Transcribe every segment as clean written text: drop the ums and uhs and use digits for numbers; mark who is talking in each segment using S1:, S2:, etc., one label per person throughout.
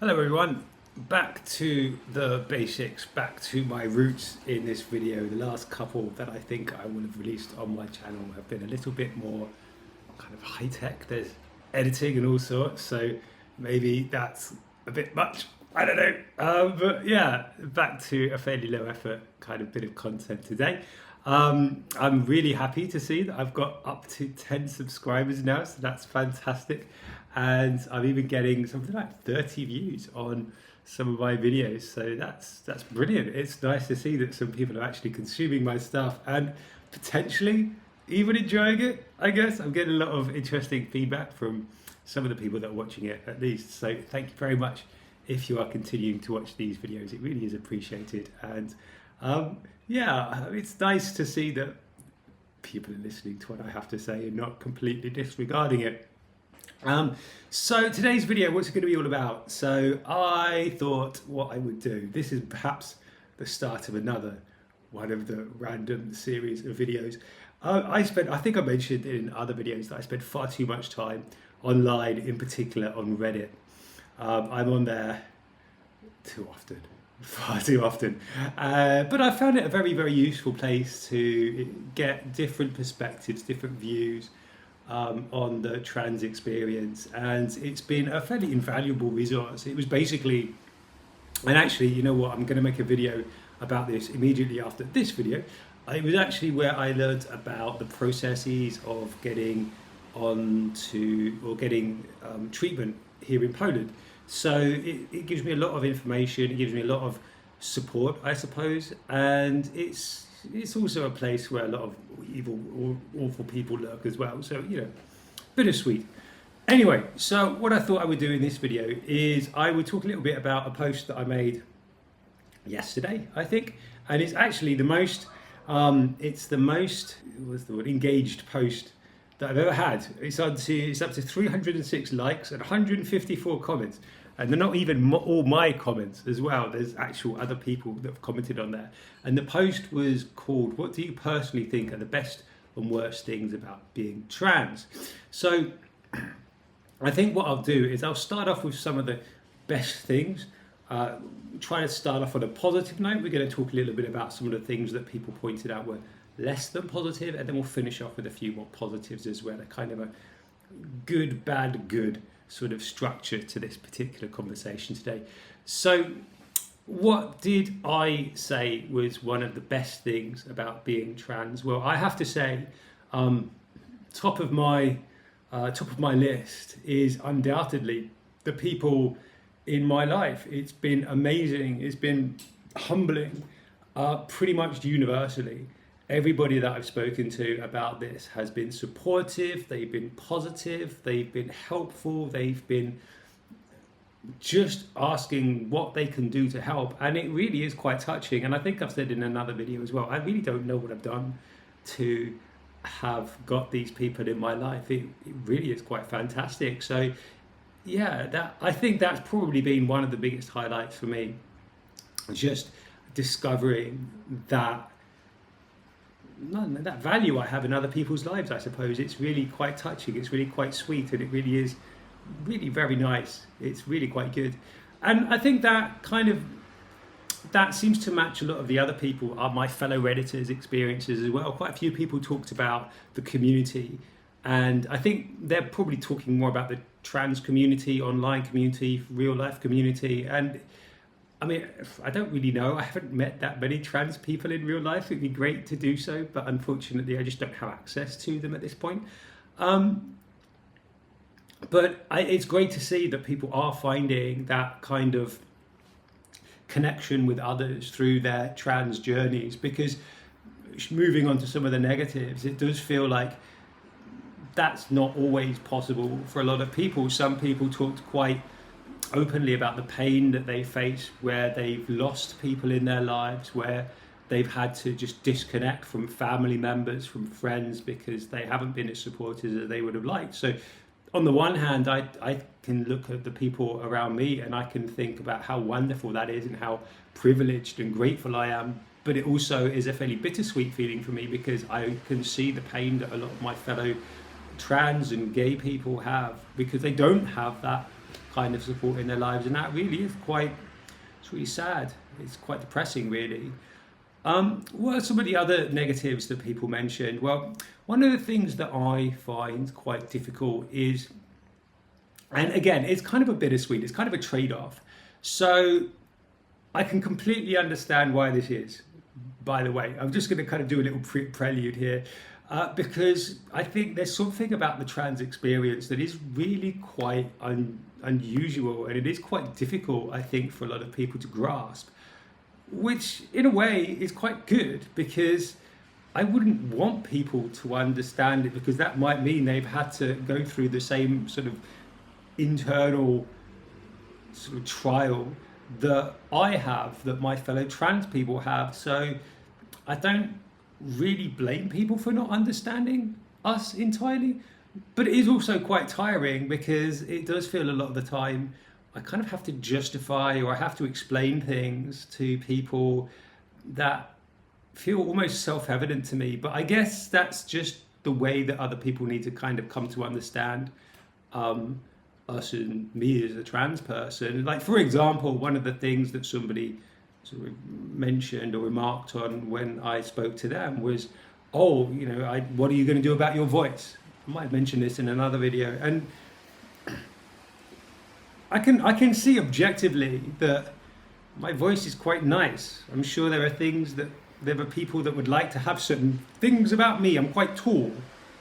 S1: Hello everyone, back to the basics, back to my roots in this video. The last couple that I think I will have released on my channel have been a little bit more kind of high-tech. There's editing and all sorts, so maybe that's a bit much, I don't know. But yeah, back to a fairly low effort kind of bit of content today. I'm really happy to see that I've got up to 10 subscribers now, so that's fantastic. And I'm even getting something like 30 views on some of my videos, so that's brilliant. It's nice to see that some people are actually consuming my stuff and potentially even enjoying it. I guess I'm getting a lot of interesting feedback from some of the people that are watching it, at least. So thank you very much if you are continuing to watch these videos. It really is appreciated. And yeah, it's nice to see that people are listening to what I have to say and not completely disregarding it. So today's video, what's it going to be all about? So I thought what I would do, this is perhaps the start of another one of the random series of videos. I think I mentioned in other videos that I spend far too much time online, in particular on Reddit. I'm on there too often. Far too often, but I found it a very, very useful place to get different perspectives, different views on the trans experience, and it's been a fairly invaluable resource. It was basically, and actually, you know what, I'm going to make a video about this immediately after this video. It was actually where I learned about the processes of getting onto or getting treatment here in Poland. So it gives me a lot of information, it gives me a lot of support, I suppose, and it's also a place where a lot of evil or awful people lurk as well, so, you know, bittersweet. Anyway, so what I thought I would do in this video is I would talk a little bit about a post that I made yesterday, I think, and it's actually the most, what's the word, engaged post that I've ever had. It's up to 306 likes and 154 comments. And they're not even all my comments as well. There's actual other people that have commented on there. And the post was called, "What do you personally think are the best and worst things about being trans?" So I think what I'll do is I'll start off with some of the best things. Try to start off on a positive note. We're going to talk a little bit about some of the things that people pointed out were less than positive, and then we'll finish off with a few more positives as well. A kind of a good, bad, good sort of structure to this particular conversation today. So what did I say was one of the best things about being trans? Well, I have to say, top of my list is undoubtedly the people in my life. It's been amazing. It's been humbling, pretty much universally. Everybody that I've spoken to about this has been supportive, they've been positive, they've been helpful, they've been just asking what they can do to help, and it really is quite touching. And I think I've said in another video as well, I really don't know what I've done to have got these people in my life. It really is quite fantastic. So yeah, I think that's probably been one of the biggest highlights for me, just discovering that value I have in other people's lives. I suppose it's really quite touching, it's really quite sweet, and it really is really very nice. It's really quite good, and I think that seems to match a lot of the other people, my fellow Redditors' experiences as well. Quite a few people talked about the community, and I think they're probably talking more about the trans community, online community, real life community. And I mean, I don't really know. I haven't met that many trans people in real life. It'd be great to do so, but unfortunately, I just don't have access to them at this point. But it's great to see that people are finding that kind of connection with others through their trans journeys, because moving on to some of the negatives, it does feel like that's not always possible for a lot of people. Some people talked quite openly about the pain that they face, where they've lost people in their lives, where they've had to just disconnect from family members, from friends, because they haven't been as supportive as they would have liked. So on the one hand, I can look at the people around me and I can think about how wonderful that is and how privileged and grateful I am. But it also is a fairly bittersweet feeling for me, because I can see the pain that a lot of my fellow trans and gay people have, because they don't have that kind of support in their lives, and that really is it's really sad. It's quite depressing, really. What are some of the other negatives that people mentioned? Well, one of the things that I find quite difficult is, and again, it's kind of a bittersweet, it's kind of a trade-off. So I can completely understand why this is, by the way. I'm just going to kind of do a little prelude here, because I think there's something about the trans experience that is really quite unusual, and it is quite difficult, I think, for a lot of people to grasp, which in a way is quite good, because I wouldn't want people to understand it, because that might mean they've had to go through the same sort of internal sort of trial that I have, that my fellow trans people have. So I don't really blame people for not understanding us entirely, but it is also quite tiring, because it does feel a lot of the time I kind of have to justify, or I have to explain things to people that feel almost self-evident to me. But I guess that's just the way that other people need to kind of come to understand us and me as a trans person. Like, for example, one of the things that somebody sort of mentioned or remarked on when I spoke to them was, oh, you know, what are you going to do about your voice? I might have mentioned this in another video, and I can see objectively that my voice is quite nice. I'm sure there are people that would like to have certain things about me. I'm quite tall,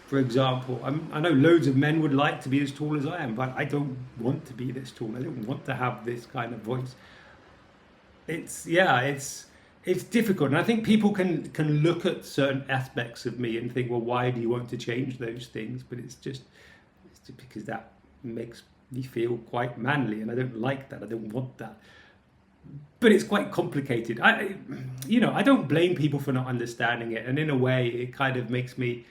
S1: for example. I know loads of men would like to be as tall as I am, but I don't want to be this tall. I don't want to have this kind of voice. It's difficult, and I think people can look at certain aspects of me and think, well, why do you want to change those things? But it's just because that makes me feel quite manly, and I don't like that. I don't want that. But it's quite complicated. I don't blame people for not understanding it, and in a way, it kind of makes me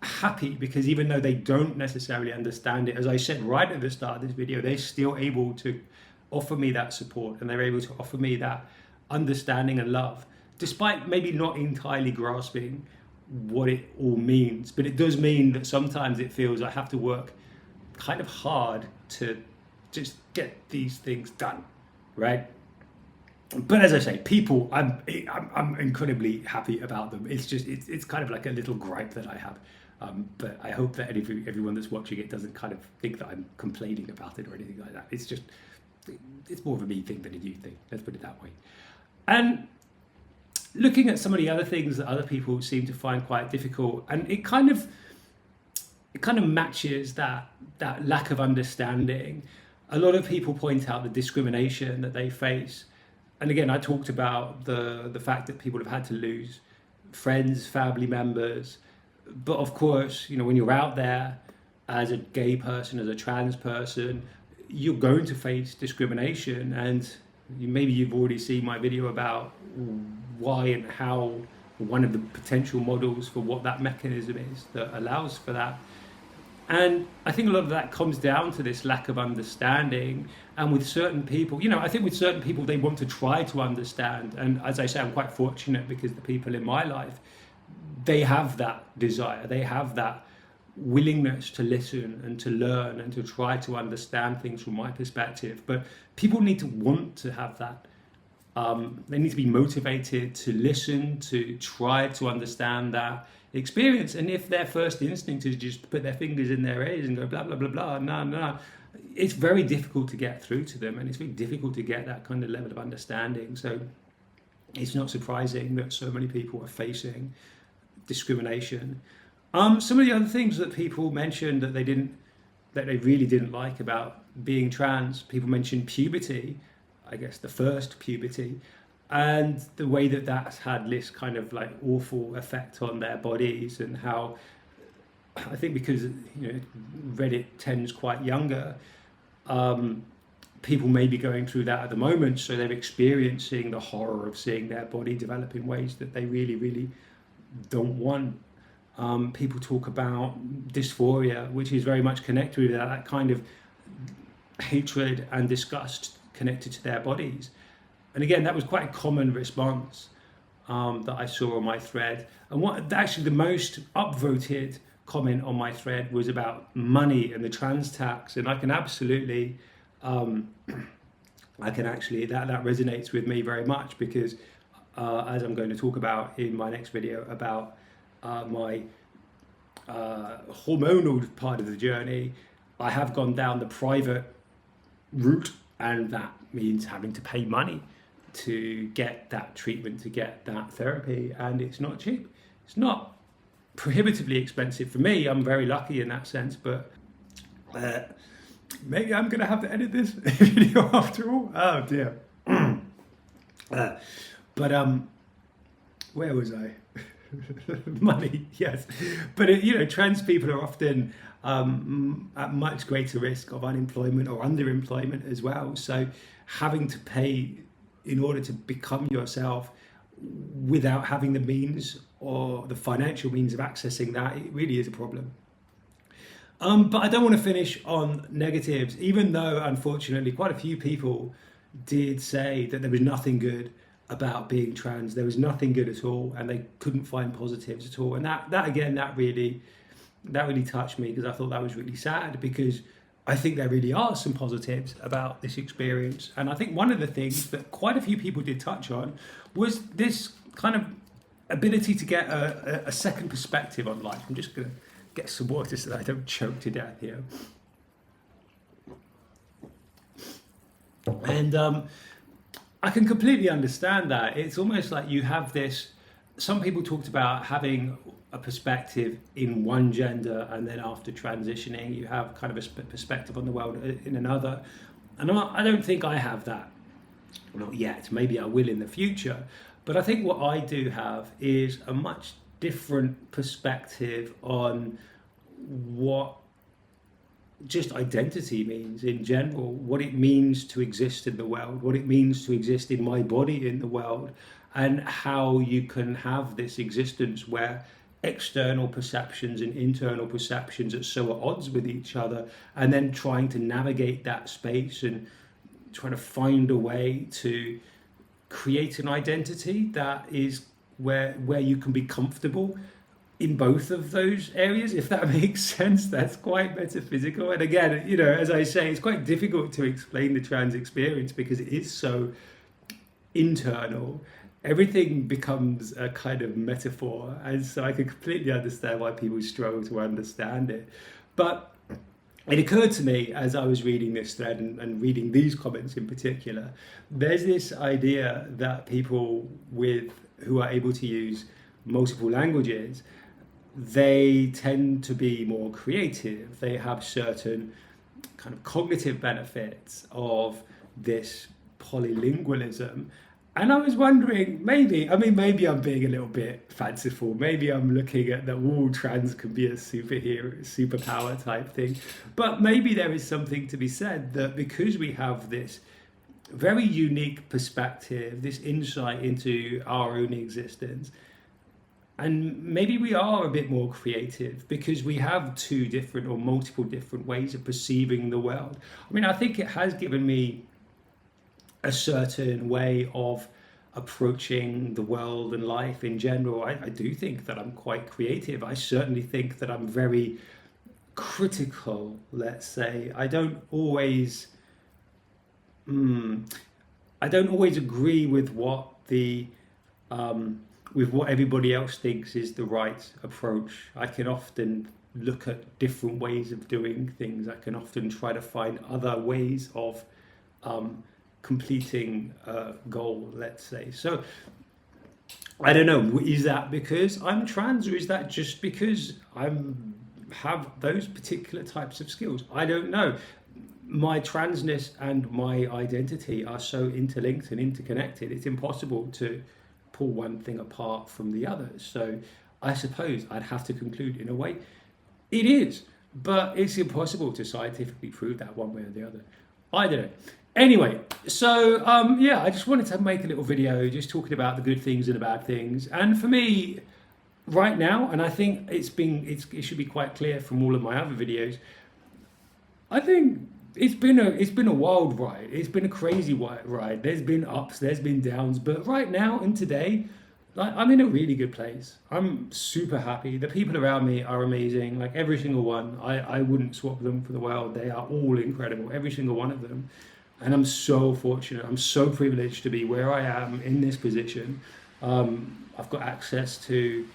S1: happy, because even though they don't necessarily understand it, as I said right at the start of this video, they're still able to offer me that support, and they're able to offer me that understanding and love, despite maybe not entirely grasping what it all means. But it does mean that sometimes it feels I have to work kind of hard to just get these things done, right? But as I say, people, I'm incredibly happy about them. It's just it's kind of like a little gripe that I have. But I hope that everyone that's watching it doesn't kind of think that I'm complaining about it or anything like that. It's more of a me thing than a you thing. Let's put it that way. And looking at some of the other things that other people seem to find quite difficult, and it kind of matches that lack of understanding. A lot of people point out the discrimination that they face. And again, I talked about the fact that people have had to lose friends, family members. But of course, you know, when you're out there as a gay person, as a trans person, you're going to face discrimination. And maybe you've already seen my video about why and how, one of the potential models for what that mechanism is that allows for that. And I think a lot of that comes down to this lack of understanding. And with certain people, I think with certain people, they want to try to understand. And as I say, I'm quite fortunate, because the people in my life, they have that desire. They have that willingness to listen and to learn and to try to understand things from my perspective. But people need to want to have that. They need to be motivated to listen, to try to understand that experience. And if their first instinct is just put their fingers in their ears and go blah blah blah blah, no, it's very difficult to get through to them, and it's very difficult to get that kind of level of understanding. So it's not surprising that so many people are facing discrimination. Some of the other things that people mentioned that they really didn't like about being trans, people mentioned puberty, I guess the first puberty, and the way that that's had this kind of like awful effect on their bodies, and how I think because Reddit tends quite younger, people may be going through that at the moment, so they're experiencing the horror of seeing their body develop in ways that they really, really don't want. People talk about dysphoria, which is very much connected with that kind of hatred and disgust connected to their bodies. And again, that was quite a common response that I saw on my thread. And what actually the most upvoted comment on my thread was about money and the trans tax, and I can absolutely, I can actually, that resonates with me very much, because as I'm going to talk about in my next video about my hormonal part of the journey, I have gone down the private route, and that means having to pay money to get that treatment, to get that therapy, and it's not cheap. It's not prohibitively expensive for me. I'm very lucky in that sense, but maybe I'm going to have to edit this video after all. Oh dear. But where was I? Money, yes. But you know, trans people are often at much greater risk of unemployment or underemployment as well. So having to pay in order to become yourself without having the means or the financial means of accessing that, it really is a problem. But I don't want to finish on negatives, even though unfortunately quite a few people did say that there was nothing good about being trans. There was nothing good at all, and they couldn't find positives at all. And that again, that really touched me, because I thought that was really sad, because I think there really are some positives about this experience. And I think one of the things that quite a few people did touch on was this kind of ability to get a second perspective on life. I'm just going to get some water so that I don't choke to death here. And I can completely understand that. It's almost like you have this, some people talked about having a perspective in one gender, and then after transitioning you have kind of a perspective on the world in another. And I don't think I have that, not yet. Maybe I will in the future. But I think what I do have is a much different perspective on what just identity means in general, what it means to exist in the world, what it means to exist in my body in the world, and how you can have this existence where external perceptions and internal perceptions are so at odds with each other, and then trying to navigate that space and trying to find a way to create an identity that is where you can be comfortable in both of those areas, if that makes sense. That's quite metaphysical. And again, you know, as I say, it's quite difficult to explain the trans experience because it is so internal. Everything becomes a kind of metaphor, and so I can completely understand why people struggle to understand it. But it occurred to me as I was reading this thread and reading these comments in particular, there's this idea that people who are able to use multiple languages, they tend to be more creative. They have certain kind of cognitive benefits of this polylingualism. And I was wondering, maybe I'm being a little bit fanciful. Maybe I'm looking at that all trans can be a superpower type thing. But maybe there is something to be said that because we have this very unique perspective, this insight into our own existence, and maybe we are a bit more creative because we have two different or multiple different ways of perceiving the world. I mean, I think it has given me a certain way of approaching the world and life in general. I do think that I'm quite creative. I certainly think that I'm very critical, let's say. I don't always agree with what everybody else thinks is the right approach. I can often look at different ways of doing things. I can often try to find other ways of completing a goal, let's say. So I don't know, is that because I'm trans, or is that just because I have those particular types of skills? I don't know. My transness and my identity are so interlinked and interconnected, it's impossible to pull one thing apart from the other. So I suppose I'd have to conclude in a way it is, but it's impossible to scientifically prove that one way or the other. I don't know. Anyway, so yeah, I just wanted to make a little video just talking about the good things and the bad things. And for me, right now, and I think it should be quite clear from all of my other videos, I think it's been a wild ride. It's been a crazy ride. There's been ups, there's been downs, but right now and today, Like, I'm in a really good place. I'm super happy. The people around me are amazing. Like every single one, I wouldn't swap them for the world. They are all incredible, every single one of them. And I'm so fortunate. I'm so privileged to be where I am in this position. I've got access to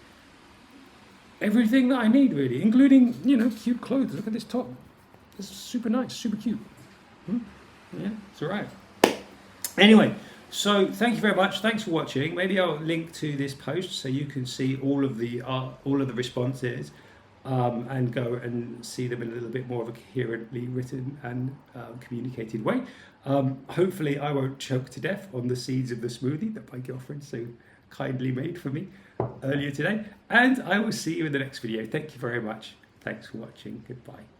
S1: everything that I need, really, including, cute clothes. Look at this top. It's super nice, super cute. Yeah, it's all right. Anyway, so thank you very much. Thanks for watching. Maybe I'll link to this post so you can see all of the responses and go and see them in a little bit more of a coherently written and communicated way. Hopefully, I won't choke to death on the seeds of the smoothie that my girlfriend so kindly made for me earlier today. And I will see you in the next video. Thank you very much. Thanks for watching. Goodbye.